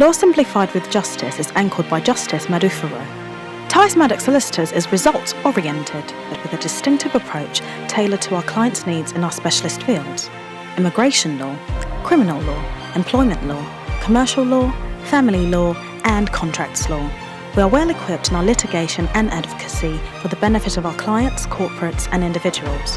Law Simplified with Justice is anchored by Justice Maduforo. Tice Madox Solicitors is results-oriented, but with a distinctive approach tailored to our clients' needs in our specialist fields: immigration law, criminal law, employment law, commercial law, family law, and contracts law. We are well equipped in our litigation and advocacy for the benefit of our clients, corporates, and individuals.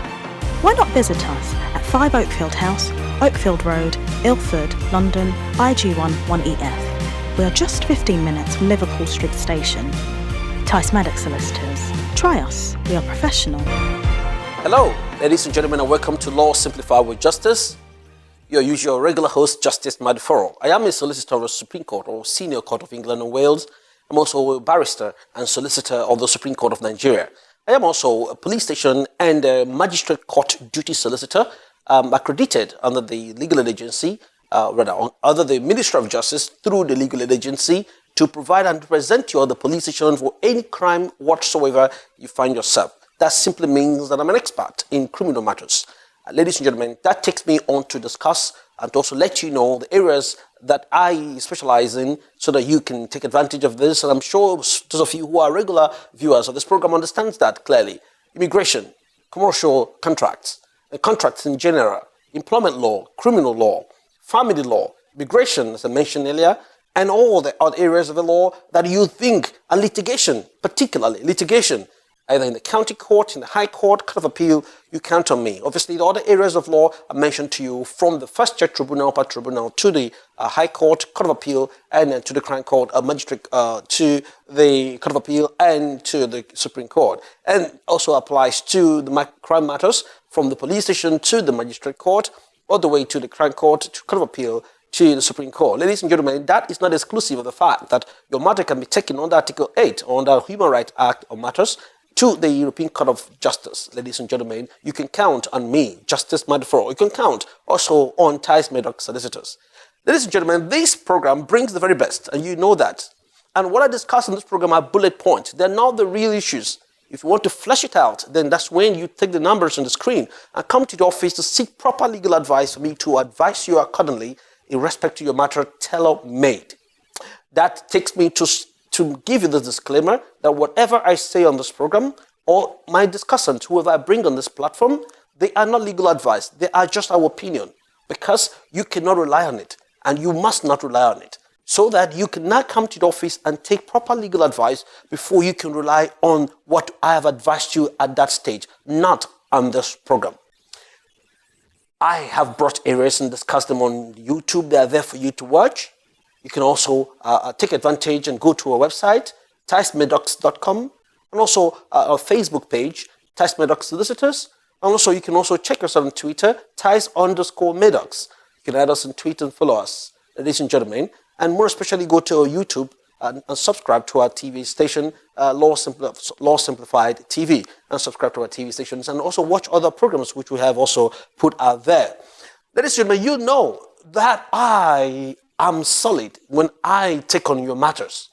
Why not visit us at 5 Oakfield House, Oakfield Road, Ilford, London, IG1 1EF. We are just 15 minutes from Liverpool Street Station. Tice Madox Solicitors. Try us. We are professional. Hello, ladies and gentlemen, and welcome to Law Simplified with Justice. Your usual regular host, Justice Maduforo. I am a solicitor of the Supreme Court or Senior Court of England and Wales. I'm also a barrister and solicitor of the Supreme Court of Nigeria. I am also a police station and a magistrate court duty solicitor, accredited under the legal aid agency, under the Ministry of Justice through the legal aid agency to provide and represent you at the police station for any crime whatsoever you find yourself. That simply means that I'm an expert in criminal matters. Ladies and gentlemen, that takes me on to discuss and to also let you know the areas that I specialize in so that you can take advantage of this. And I'm sure those of you who are regular viewers of this program understands that clearly. Immigration, commercial contracts, contracts in general, employment law, criminal law, family law, immigration, as I mentioned earlier, and all the other areas of the law that you think are litigation, particularly litigation, either in the county court, in the high court, court of appeal, you count on me. Obviously, the other areas of law I mentioned to you, from the first check tribunal, upper tribunal, to the high court, court of appeal, and then to the crown court, magistrate, to the court of appeal, and to the Supreme Court. And also applies to the crime matters, from the police station to the magistrate court, all the way to the crown court, to court of appeal, to the Supreme Court. Ladies and gentlemen, that is not exclusive of the fact that your matter can be taken under Article 8 or under Human Rights Act of matters to the European Court of Justice. Ladies and gentlemen, you can count on me, Justice Maduforo. You can count also on Tice Madox Solicitors. Ladies and gentlemen, this program brings the very best, and you know that. And what I discuss in this program are bullet points. They're not the real issues. If you want to flesh it out, then that's when you take the numbers on the screen and come to the office to seek proper legal advice for me to advise you accordingly in respect to your matter tailor-made. That takes me to give you the disclaimer that whatever I say on this program or my discussants, whoever I bring on this platform, they are not legal advice. They are just our opinion, because you cannot rely on it and you must not rely on it, so that you can now come to the office and take proper legal advice before you can rely on what I have advised you at that stage, not on this program. I have brought areas and discussed them on YouTube. They are there for you to watch. You can also take advantage and go to our website, ticemadox.com, and also our Facebook page, Tice Madox Solicitors. And also, you can also check us out on Twitter, Tice_Madox. You can add us on Twitter and follow us, ladies and gentlemen. And more especially, go to our YouTube and subscribe to our TV station, Law Simplified TV, and subscribe to our TV stations, and also watch other programs which we have also put out there. Ladies and gentlemen, you know that I'm solid when I take on your matters.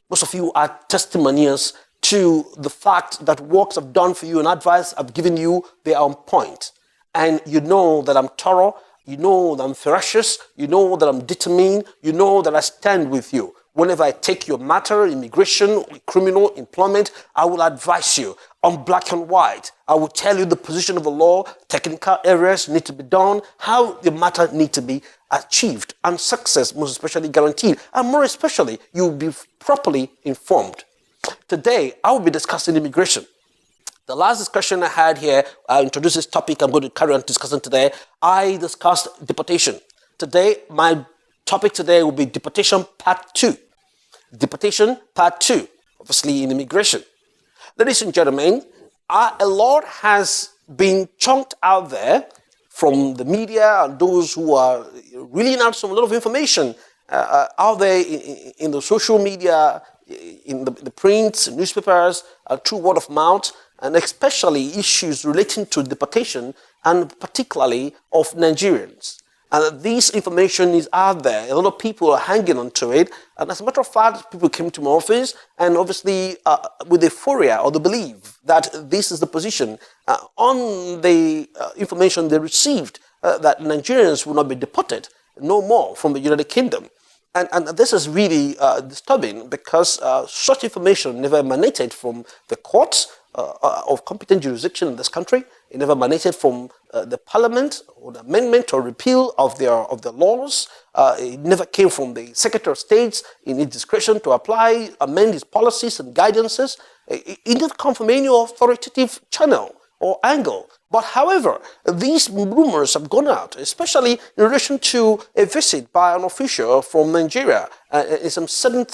Most of you are testimonials to the fact that works I've done for you and advice I've given you, they are on point. And you know that I'm thorough, you know that I'm ferocious, you know that I'm determined, you know that I stand with you. Whenever I take your matter, immigration, criminal, employment, I will advise you on black and white. I will tell you the position of the law, technical areas need to be done, how the matter need to be achieved, and success most especially guaranteed. And more especially, you will be properly informed. Today, I will be discussing immigration. The last discussion I had here, I introduced this topic I'm going to carry on discussing today. I discussed deportation. Today, my topic today will be deportation part 2. Deportation part 2, obviously in immigration. Ladies and gentlemen, a lot has been chunked out there from the media and those who are reeling out a lot of information out there in the social media, in the print, newspapers, through word of mouth, and especially issues relating to deportation and particularly of Nigerians. And this information is out there. A lot of people are hanging on to it. And as a matter of fact, people came to my office and obviously with euphoria or the belief that this is the position on the information they received that Nigerians will not be deported no more from the United Kingdom. And this is really disturbing because such information never emanated from the courts of competent jurisdiction in this country. It never emanated from the parliament or the amendment or repeal of the laws. It never came from the Secretary of State in its discretion to apply, amend its policies and guidances. It didn't come from any authoritative channel or angle. But however, these rumors have gone out, especially in relation to a visit by an official from Nigeria in some certain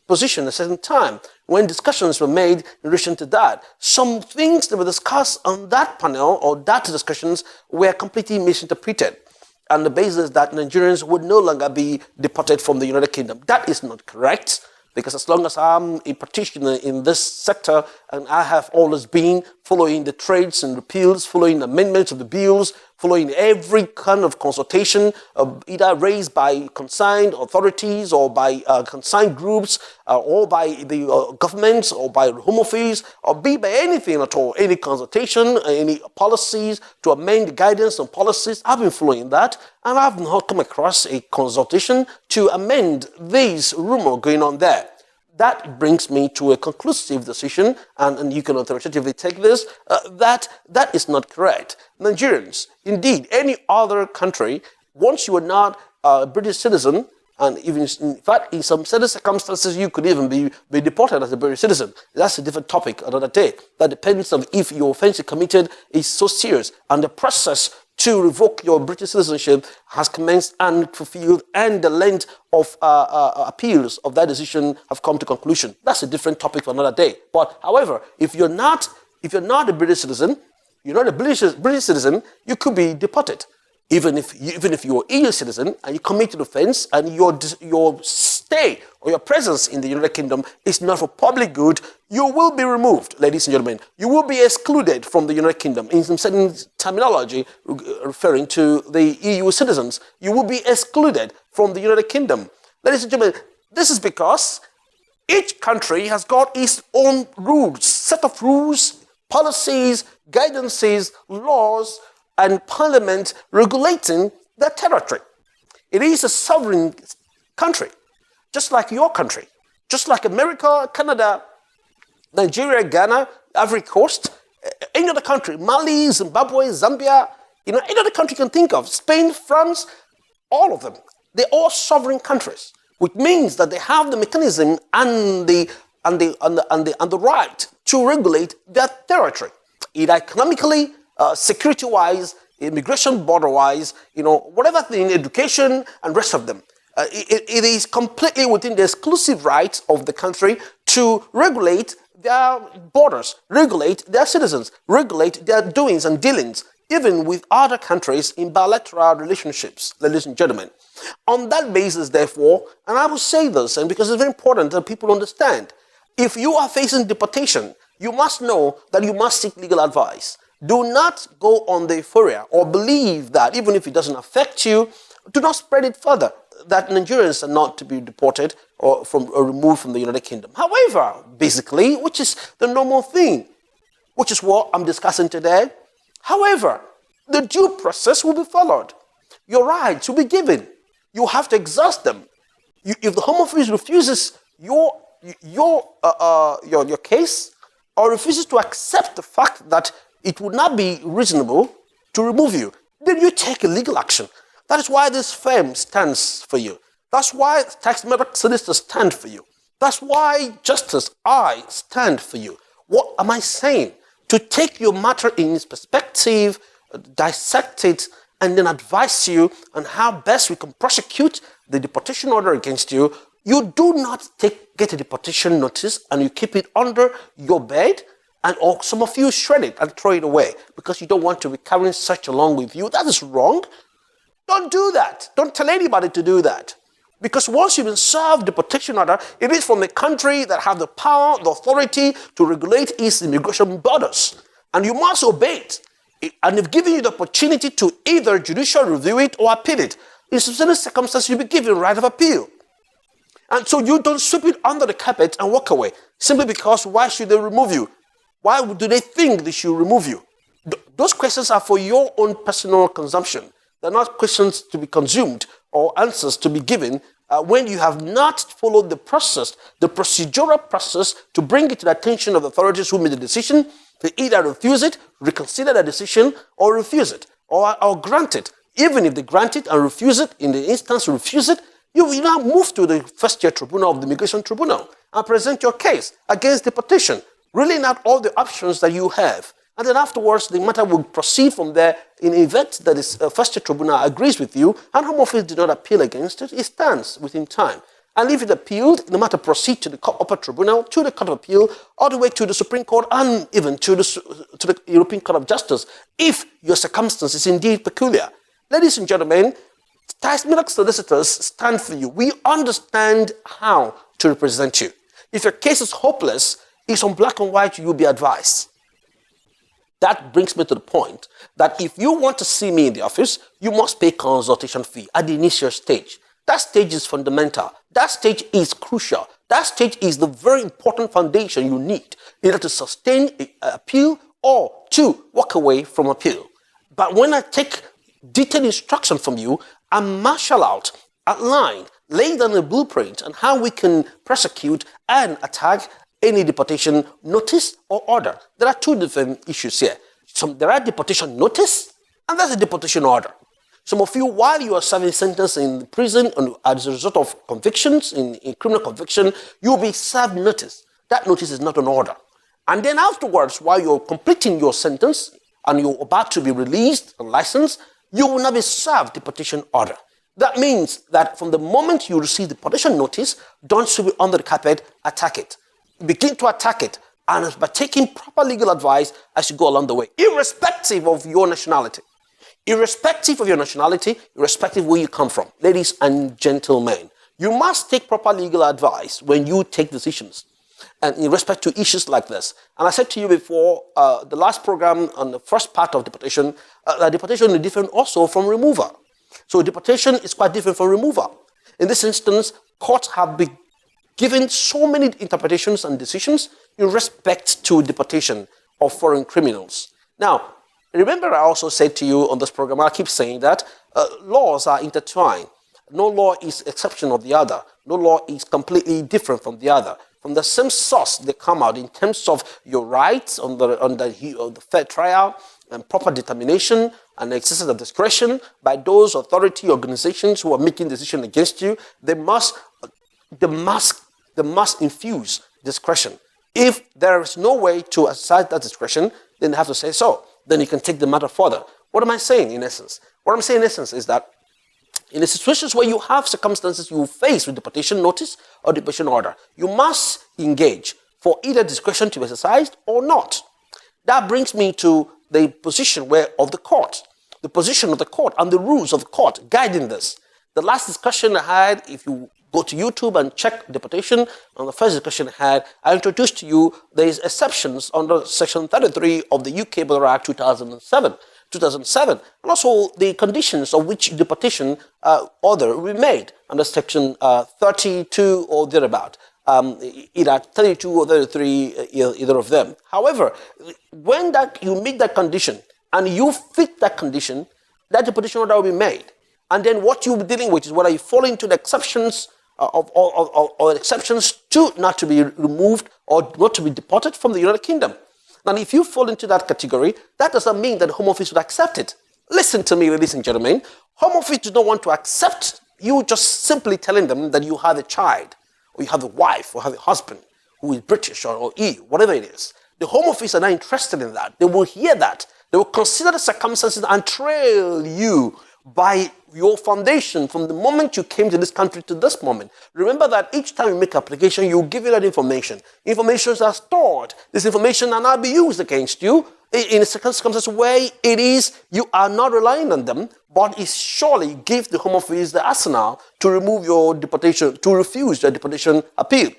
position, a certain time, when discussions were made in relation to that. Some things that were discussed on that panel or that discussions were completely misinterpreted on the basis that Nigerians would no longer be deported from the United Kingdom. That is not correct. Because as long as I'm a practitioner in this sector, and I have always been following the trades and repeals, following the amendments of the bills, following every kind of consultation, either raised by concerned authorities or by concerned groups, or by the governments or by Home Office, or be by anything at all, any consultation, any policies to amend the guidance and policies. I've been following that, and I've not come across a consultation to amend this rumor going on there. That brings me to a conclusive decision, and you can authoritatively take this, that is not correct. Nigerians, indeed, any other country, once you are not a British citizen, and even in fact, in some certain circumstances, you could even be deported as a British citizen. That's a different topic another day. That depends on if your offense you committed is so serious, and the process to revoke your British citizenship has commenced and fulfilled, and the length of appeals of that decision have come to conclusion. That's a different topic for another day. But however, if you're not a British citizen, you're not a British citizen, you could be deported. Even if you're a EU citizen and you commit an offense and your stay or your presence in the United Kingdom is not for public good, you will be removed, ladies and gentlemen. You will be excluded from the United Kingdom. In some certain terminology referring to the EU citizens, you will be excluded from the United Kingdom. Ladies and gentlemen, this is because each country has got its own rules, set of rules, policies, guidances, laws, and parliament regulating their territory. It is a sovereign country, just like your country, just like America, Canada, Nigeria, Ghana, Ivory Coast, any other country, Mali, Zimbabwe, Zambia, any other country you can think of, Spain, France, all of them. They're all sovereign countries, which means that they have the mechanism and the right to regulate their territory, either economically, security-wise, immigration border-wise, whatever thing, education and rest of them. It is completely within the exclusive rights of the country to regulate their borders, regulate their citizens, regulate their doings and dealings, even with other countries in bilateral relationships, ladies and gentlemen. On that basis, therefore, and I will say this, and because it's very important that people understand, if you are facing deportation, you must know that you must seek legal advice. Do not go on the euphoria or believe that even if it doesn't affect you, do not spread it further, that Nigerians are not to be deported or removed from the United Kingdom. However, basically, which is the normal thing, which is what I'm discussing today, however, the due process will be followed. Your rights will be given. You have to exhaust them. If the Home Office refuses your case or refuses to accept the fact that it would not be reasonable to remove you, then you take a legal action. That is why this firm stands for you. That's why Tice Madox Solicitors stand for you. That's why Justice I stand for you. What am I saying? To take your matter in its perspective, dissect it, and then advise you on how best we can prosecute the deportation order against you. You do not get a deportation notice and you keep it under your bed, and or some of you shred it and throw it away because you don't want to be carrying such along with you. That is wrong. Don't do that. Don't tell anybody to do that. Because once you've been served the deportation order, it is from the country that have the power, the authority to regulate its immigration borders. And you must obey it. And they've given you the opportunity to either judicially review it or appeal it. In certain circumstances, you'll be given right of appeal. And so you don't sweep it under the carpet and walk away. Simply because why should they remove you? Why do they think they should remove you? Those questions are for your own personal consumption. They're not questions to be consumed or answers to be given when you have not followed the process, the procedural process to bring it to the attention of authorities who made the decision, to either refuse it, reconsider the decision, or refuse it, or grant it. Even if they grant it and refuse it, in the instance refuse it, you will now move to the first-tier tribunal of the Immigration Tribunal and present your case against deportation, ruling out all the options that you have. And then afterwards, the matter will proceed from there. In the event that the first-tier tribunal agrees with you, and Home Office did not appeal against it, it stands within time. And if it appealed, the matter proceeds to the upper tribunal, to the Court of Appeal, all the way to the Supreme Court, and even to the European Court of Justice, if your circumstance is indeed peculiar. Ladies and gentlemen, Tice Madox Solicitors stand for you. We understand how to represent you. If your case is hopeless, it's on black and white, you'll be advised. That brings me to the point that if you want to see me in the office, you must pay consultation fee at the initial stage. That stage is fundamental. That stage is crucial. That stage is the very important foundation you need either to sustain an appeal or to walk away from appeal. But when I take detailed instruction from you and marshal out, outline, lay down a blueprint on how we can prosecute and attack any deportation notice or order. There are two different issues here. There are deportation notice and there's a deportation order. Some of you, while you are serving sentence in prison as a result of convictions, in criminal conviction, you will be served notice. That notice is not an order. And then afterwards, while you're completing your sentence and you're about to be released and licensed, you will not be served deportation order. That means that from the moment you receive the deportation notice, don't sweep it under the carpet, attack it. Begin to attack it, and by taking proper legal advice as you go along the way, irrespective of your nationality. Irrespective of your nationality, irrespective of where you come from. Ladies and gentlemen, you must take proper legal advice when you take decisions, and in respect to issues like this. And I said to you before, the last program on the first part of deportation, deportation is different also from removal. So deportation is quite different from removal. In this instance, courts have been given so many interpretations and decisions in respect to deportation of foreign criminals. Now, remember I also said to you on this program, I keep saying that laws are intertwined. No law is exception of the other. No law is completely different from the other. From the same source they come out in terms of your rights on the fair trial and proper determination and exercise of discretion by those authority organizations who are making decisions against you. They must infuse discretion. If there is no way to exercise that discretion, then they have to say so. Then you can take the matter further. What am I saying in essence? What I'm saying in essence is that in the situations where you have circumstances you face with deportation notice or deportation order, you must engage for either discretion to be exercised or not. That brings me to the position of the court. The position of the court and the rules of the court guiding this. The last discussion I had, if you go to YouTube and check deportation, on the first discussion I had, I introduced to you these exceptions under Section 33 of the UK Border Act 2007, and also the conditions of which deportation order will be made under Section 32 or thereabout, either 32 or 33, either of them. However, when you meet that condition and you fit that condition, that deportation order will be made. And then what you'll be dealing with is whether you fall into the exceptions or exceptions to not to be removed or not to be deported from the United Kingdom. Now, if you fall into that category, that doesn't mean that the Home Office would accept it. Listen to me, ladies and gentlemen. Home Office do not want to accept you just simply telling them that you have a child, or you have a wife, or have a husband who is British or EU, whatever it is. The Home Office are not interested in that. They will hear that. They will consider the circumstances and trail you by your foundation from the moment you came to this country to this moment. Remember that each time you make application, you give you that information. Informations are stored. This information are not be used against you in a circumstance where it is you are not relying on them, but it surely gives the Home Office the arsenal to remove your deportation, to refuse your deportation appeal.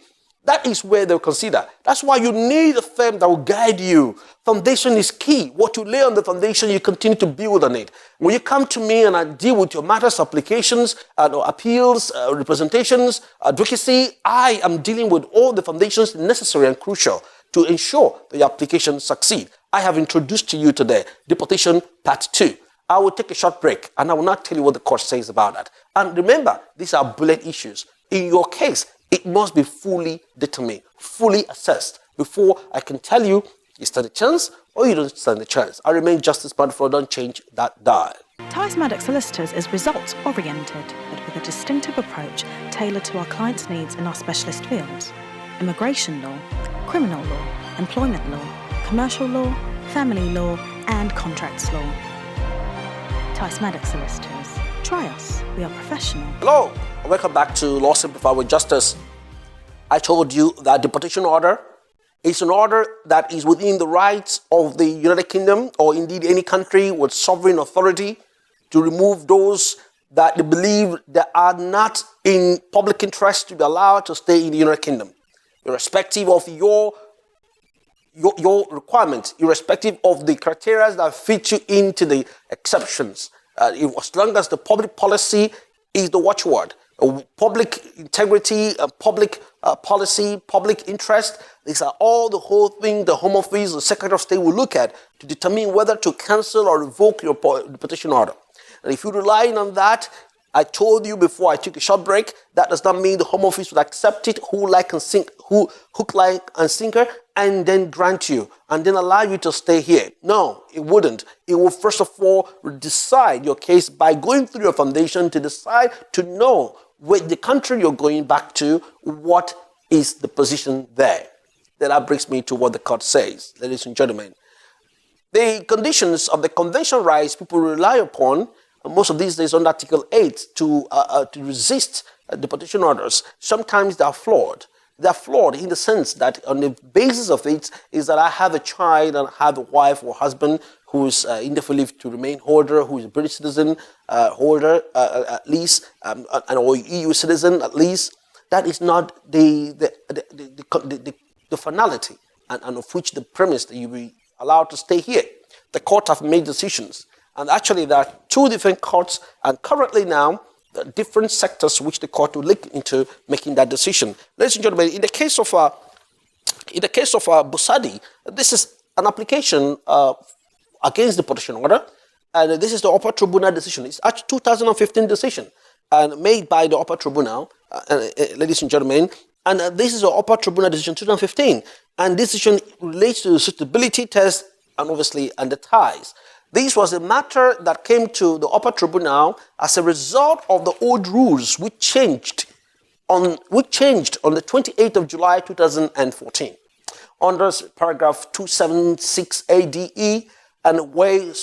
That is where they'll consider. That's why you need a firm that will guide you. Foundation is key. What you lay on the foundation, you continue to build on it. When you come to me and I deal with your matters, applications, appeals, representations, advocacy, I am dealing with all the foundations necessary and crucial to ensure that your applications succeed. I have introduced to you today Deportation Part 2. I will take a short break and I will not tell you what the court says about that. And remember, these are bullet issues. In your case, it must be fully determined, fully assessed before I can tell you stand a chance or you don't stand a chance. I remain Justice Maduforo. Don't change that dial. Tice Madox Solicitors is results-oriented, but with a distinctive approach tailored to our clients' needs in our specialist fields: immigration law, criminal law, employment law, commercial law, family law, and contracts law. Tice Madox Solicitors. Try us. We are professional. Hello, and welcome back to Law Simplified with Justice. I told you that deportation order is an order that is within the rights of the United Kingdom or indeed any country with sovereign authority to remove those that they believe that are not in public interest to be allowed to stay in the United Kingdom, irrespective of your requirements, irrespective of the criteria that fit you into the exceptions. As long as the public policy is the watchword, public integrity, public policy, public interest, these are all the whole thing the Home Office, the Secretary of State will look at to determine whether to cancel or revoke your deportation order. And if you're relying on that, I told you before I took a short break, that does not mean the Home Office would accept it, hook, line, and sinker, and then grant you, and then allow you to stay here. No, it wouldn't. It will first of all decide your case by going through your foundation to decide to know with the country you're going back to, what is the position there. Then that brings me to what the court says, ladies and gentlemen. The conditions of the convention rights people rely upon, most of these days under Article 8, to resist deportation orders, sometimes they are flawed. They are flawed in the sense that on the basis of it is that I have a child and I have a wife or husband who is indefinitely to remain holder, who is a British citizen holder at least, or EU citizen at least. That is not the finality and of which the premise that you be allowed to stay here. The court have made decisions. And actually, there are two different courts, and currently now, different sectors which the court will look into making that decision. Ladies and gentlemen, in the case of Busadi, this is an application against the deportation order, and this is the upper tribunal decision. It's a 2015 decision, and made by the upper tribunal, ladies and gentlemen. And this is the upper tribunal decision 2015, and this decision relates to the suitability test and obviously and the ties. This was a matter that came to the upper tribunal as a result of the old rules which changed on the 28th of July 2014 under paragraph 276 ADE, and where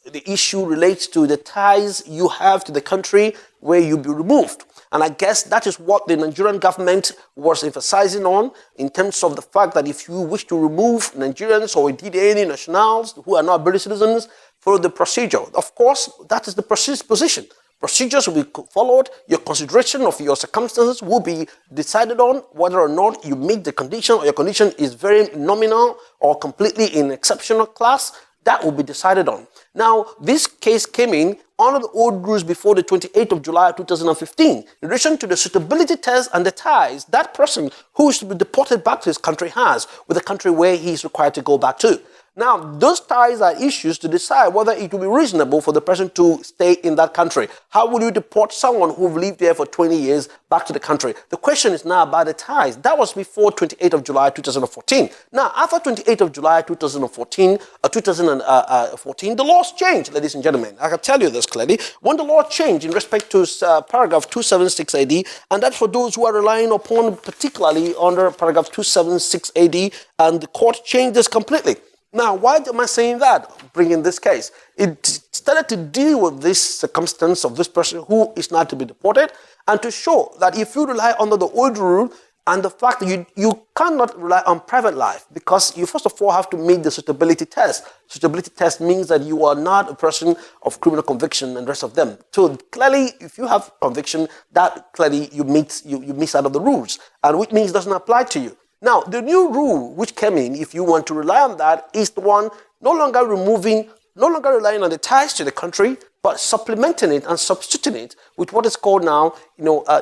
the issue relates to the ties you have to the country where you be removed. And I guess that is what the Nigerian government was emphasizing on, in terms of the fact that if you wish to remove Nigerians or indeed any nationals who are not British citizens, follow the procedure. Of course, that is the position. Procedures will be followed. Your consideration of your circumstances will be decided on whether or not you meet the condition or your condition is very nominal or completely in exceptional class. That will be decided on. Now, this case came in under the old rules before the 28th of July 2015. In relation to the suitability test and the ties that person who is to be deported back to his country has with the country where he is required to go back to. Now, those ties are issues to decide whether it will be reasonable for the person to stay in that country. How will you deport someone who lived there for 20 years back to the country? The question is now about the ties. That was before 28th of July 2014. Now, after 28th of July 2014, the laws changed, ladies and gentlemen. I can tell you this clearly. When the law changed in respect to paragraph 276 AD, and that's for those who are relying upon particularly under paragraph 276 AD, and the court changed this completely. Now, why am I saying that, bringing this case? It started to deal with this circumstance of this person who is not to be deported, and to show that if you rely under the old rule and the fact that you cannot rely on private life, because you first of all have to meet the suitability test. Suitability test means that you are not a person of criminal conviction and the rest of them. So clearly, if you have conviction, that clearly you miss out of the rules, and which means it doesn't apply to you. Now, the new rule which came in, if you want to rely on that, is the one no longer relying on the ties to the country, but supplementing it and substituting it with what is called now,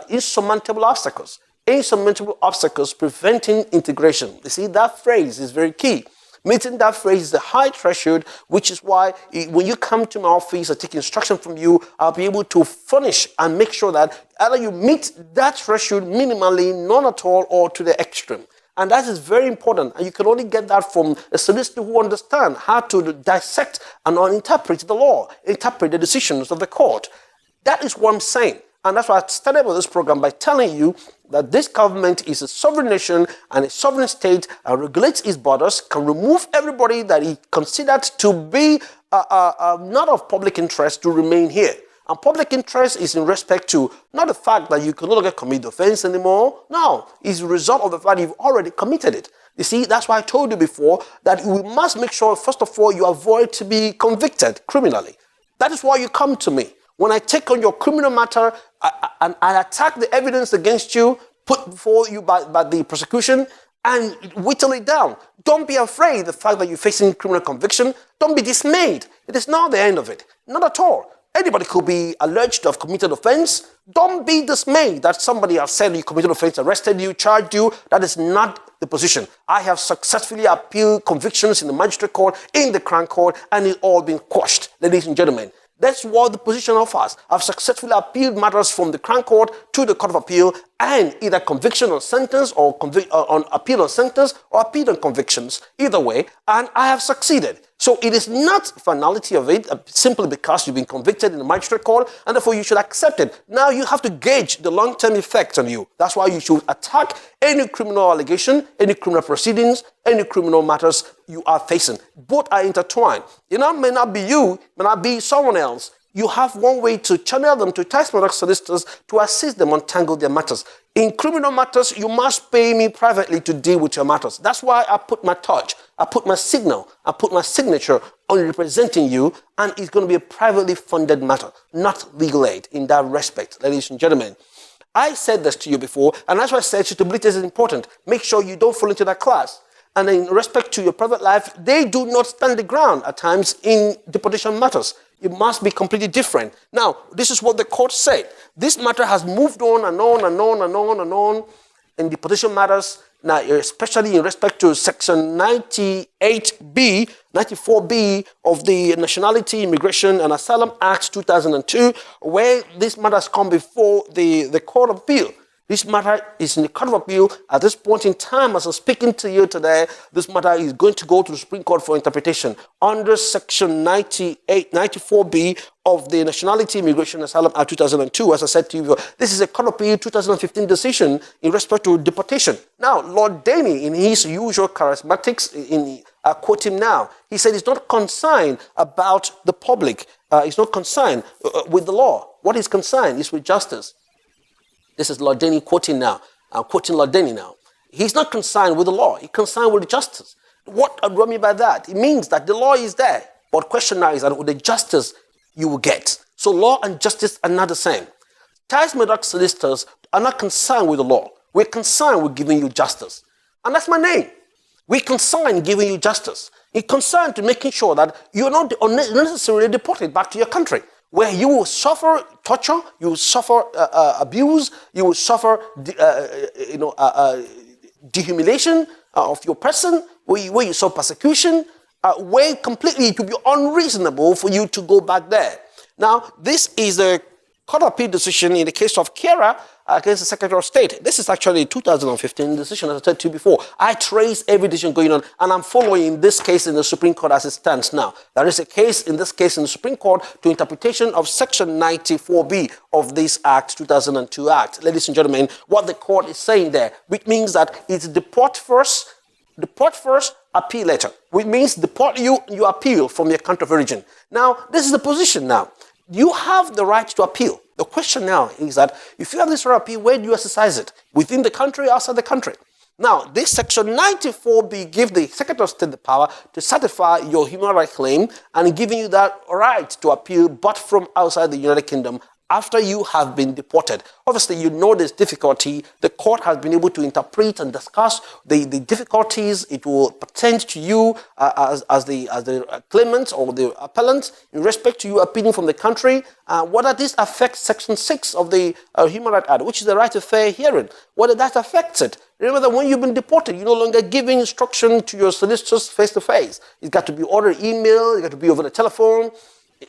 insurmountable obstacles. Insurmountable obstacles preventing integration. You see, that phrase is very key. Meeting that phrase is a high threshold, which is why when you come to my office, I take instruction from you, I'll be able to furnish and make sure that either you meet that threshold minimally, none at all, or to the extreme. And that is very important. And you can only get that from a solicitor who understands how to dissect and interpret the law, interpret the decisions of the court. That is what I'm saying. And that's why I started with this program by telling you that this government is a sovereign nation and a sovereign state and regulates its borders, can remove everybody that he considered to be not of public interest to remain here. And public interest is in respect to not the fact that you can no longer commit the offense anymore. No, it's a result of the fact you've already committed it. You see, that's why I told you before that we must make sure, first of all, you avoid to be convicted criminally. That is why you come to me. When I take on your criminal matter and I attack the evidence against you, put before you by the prosecution, and whittle it down. Don't be afraid of the fact that you're facing criminal conviction. Don't be dismayed. It is not the end of it. Not at all. Anybody could be alleged to have committed offense. Don't be dismayed that somebody has said you committed offense, arrested you, charged you. That is not the position. I have successfully appealed convictions in the magistrate court, in the crown court, and it's all been quashed, ladies and gentlemen. That's what the position offers. I've successfully appealed matters from the Crown Court to the Court of Appeal, and either conviction or sentence, or on appeal or sentence, or appeal on convictions. Either way, and I have succeeded. So it is not finality of it simply because you've been convicted in the magistrate court, and therefore you should accept it. Now you have to gauge the long-term effect on you. That's why you should attack any criminal allegation, any criminal proceedings, any criminal matters you are facing. Both are intertwined. It may not be you, may not be someone else. You have one way to channel them to Tice Madox Solicitors to assist them untangle their matters. In criminal matters, you must pay me privately to deal with your matters. That's why I put my touch, I put my signal, I put my signature on representing you, and it's going to be a privately funded matter, not legal aid in that respect, ladies and gentlemen. I said this to you before, and that's why I said suitability is important. Make sure you don't fall into that class. And in respect to your private life, they do not stand the ground at times in deportation matters. It must be completely different. Now, this is what the court said. This matter has moved on and on and on and on and on in deportation matters. Now, especially in respect to Section 98B, 94B of the Nationality, Immigration and Asylum Act 2002, where this matter has come before the Court of Appeal. This matter is in the Court of Appeal. At this point in time, as I'm speaking to you today, this matter is going to go to the Supreme Court for interpretation under Section 94B of the Nationality, Immigration and Asylum Act 2002. As I said to you, this is a Court of Appeal 2015 decision in respect to deportation. Now, Lord Denny, in his usual charismatics, I quote him now, he said he's not concerned about the public. He's not concerned with the law. What he's concerned is with justice. This is Lord Denny quoting now. I'm quoting Lord Denny now. He's not concerned with the law. He's concerned with justice. What do I mean by that? It means that the law is there. But the question now is that with the justice you will get. So law and justice are not the same. Tice Madox Solicitors are not concerned with the law. We're concerned with giving you justice. And that's my name. We're concerned giving you justice. We're concerned to making sure that you're not unnecessarily deported back to your country, where you will suffer torture, you will suffer abuse, you will suffer dehumiliation of your person, where you suffer persecution, where completely it will be unreasonable for you to go back there. Now, this is a Court of Appeal decision in the case of Kera against the Secretary of State. This is actually a 2015 decision, as I said to you before. I trace every decision going on, and I'm following this case in the Supreme Court as it stands now. There is a case, in this case, in the Supreme Court to interpretation of Section 94B of this Act, 2002 Act. Ladies and gentlemen, what the court is saying there, which means that it's deport first, appeal later, which means deport you appeal from your country of origin. Now, this is the position now. You have the right to appeal. The question now is that if you have this right to appeal, where do you exercise it? Within the country, outside the country? Now, this Section 94B gives the Secretary of State the power to certify your human rights claim and giving you that right to appeal, but from outside the United Kingdom after you have been deported. Obviously, you know there's difficulty. The court has been able to interpret and discuss the difficulties it will pertain to you as the claimant or the appellant in respect to you appealing from the country. Whether this affects Section 6 of the Human Rights Act, which is the right to fair hearing, whether that affects it. Remember that when you've been deported, you're no longer giving instruction to your solicitors face-to-face. It's got to be ordered email, it's got to be over the telephone,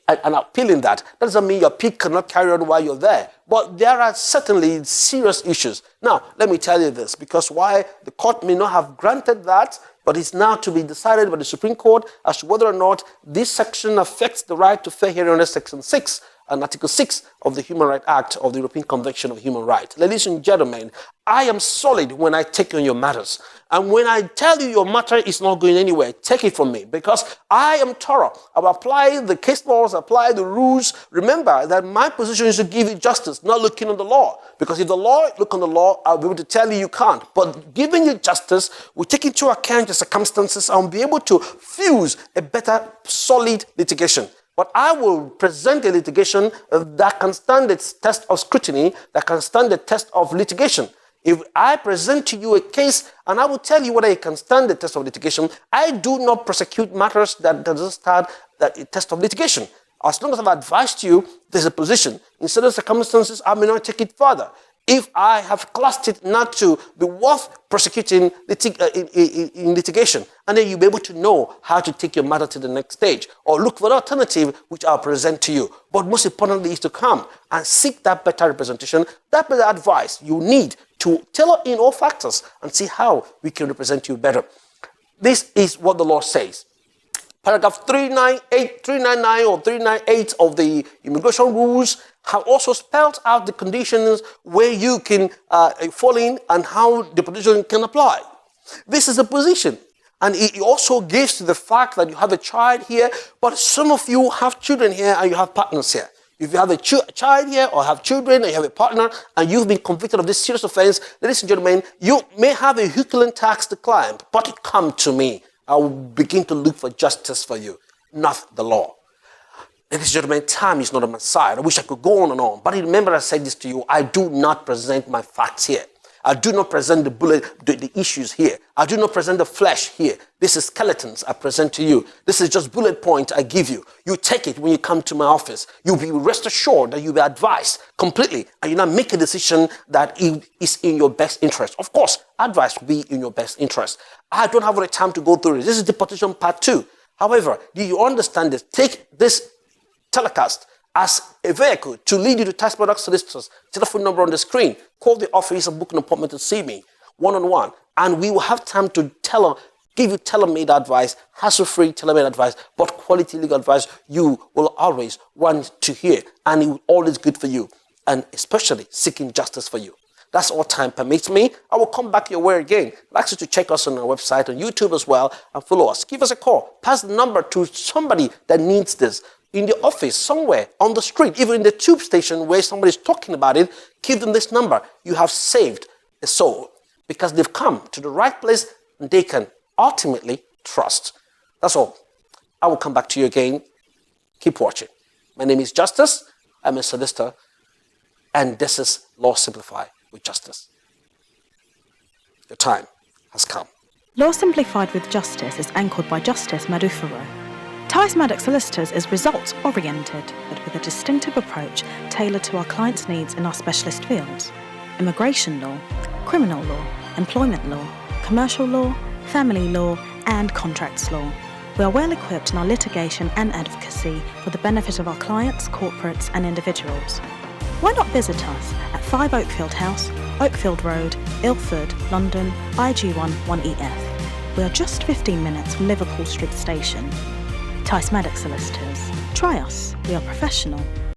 and appealing that. That doesn't mean your appeal cannot carry on while you're there. But there are certainly serious issues. Now, let me tell you this, because why the court may not have granted that, but it's now to be decided by the Supreme Court as to whether or not this section affects the right to fair hearing under Section 6 and Article 6 of the Human Rights Act of the European Convention of Human Rights. Ladies and gentlemen, I am solid when I take on your matters. And when I tell you your matter is not going anywhere, take it from me, because I am thorough. I will apply the case laws, apply the rules. Remember that my position is to give you justice, not looking on the law. Because if the law, look on the law, I'll be able to tell you can't. But giving you justice, we take into account the circumstances and be able to fuse a better, solid litigation. But I will present a litigation that can stand the test of scrutiny, that can stand the test of litigation. If I present to you a case and I will tell you whether it can stand the test of litigation, I do not prosecute matters that doesn't stand the test of litigation. As long as I've advised you, there's a position. In certain circumstances, I may not take it further. If I have classed it not to be worth prosecuting in litigation, and then you'll be able to know how to take your matter to the next stage, or look for an alternative which I'll present to you. But most importantly is to come and seek that better representation, that better advice you need to tailor in all factors and see how we can represent you better. This is what the law says. Paragraph 399 or 398 of the immigration rules have also spelled out the conditions where you can fall in and how deportation can apply. This is a position. And it also gives to the fact that you have a child here, but some of you have children here and you have partners here. If you have a child here or have children and you have a partner and you've been convicted of this serious offense, ladies and gentlemen, you may have a Herculean task to climb, but come to me. I will begin to look for justice for you, not the law. Ladies and gentlemen, time is not on my side. I wish I could go on and on. But remember, I said this to you. I do not present my facts here. I do not present the issues here. I do not present the flesh here. This is skeletons I present to you. This is just bullet points I give you. You take it when you come to my office. You'll be rest assured that you'll be advised completely. And you now make a decision that is in your best interest. Of course, advice will be in your best interest. I don't have all the time to go through this. This is deportation part 2. However, do you understand this? Take this telecast as a vehicle to lead you to Tice Madox Solicitors. Telephone number on the screen. Call the office and book an appointment to see me one-on-one. And we will have time to give you tailor-made advice, hassle-free tailor-made advice, but quality legal advice you will always want to hear. And it will always good for you. And especially seeking justice for you. That's all time permits me. I will come back your way again. I'd like you to check us on our website, on YouTube as well, and follow us. Give us a call. Pass the number to somebody that needs this. In the office, somewhere, on the street, even in the tube station where somebody's talking about it, give them this number. You have saved a soul because they've come to the right place and they can ultimately trust. That's all. I will come back to you again. Keep watching. My name is Justice. I'm a solicitor. And this is Law Simplified with Justice. Your time has come. Law Simplified with Justice is anchored by Justice Maduforo. Tice Madox Solicitors is results-oriented, but with a distinctive approach tailored to our clients' needs in our specialist fields: immigration law, criminal law, employment law, commercial law, family law, and contracts law. We are well equipped in our litigation and advocacy for the benefit of our clients, corporates, and individuals. Why not visit us at 5 Oakfield House, Oakfield Road, Ilford, London, IG1 1EF. We are just 15 minutes from Liverpool Street Station. Tice Madox Solicitors. Try us. We are professional,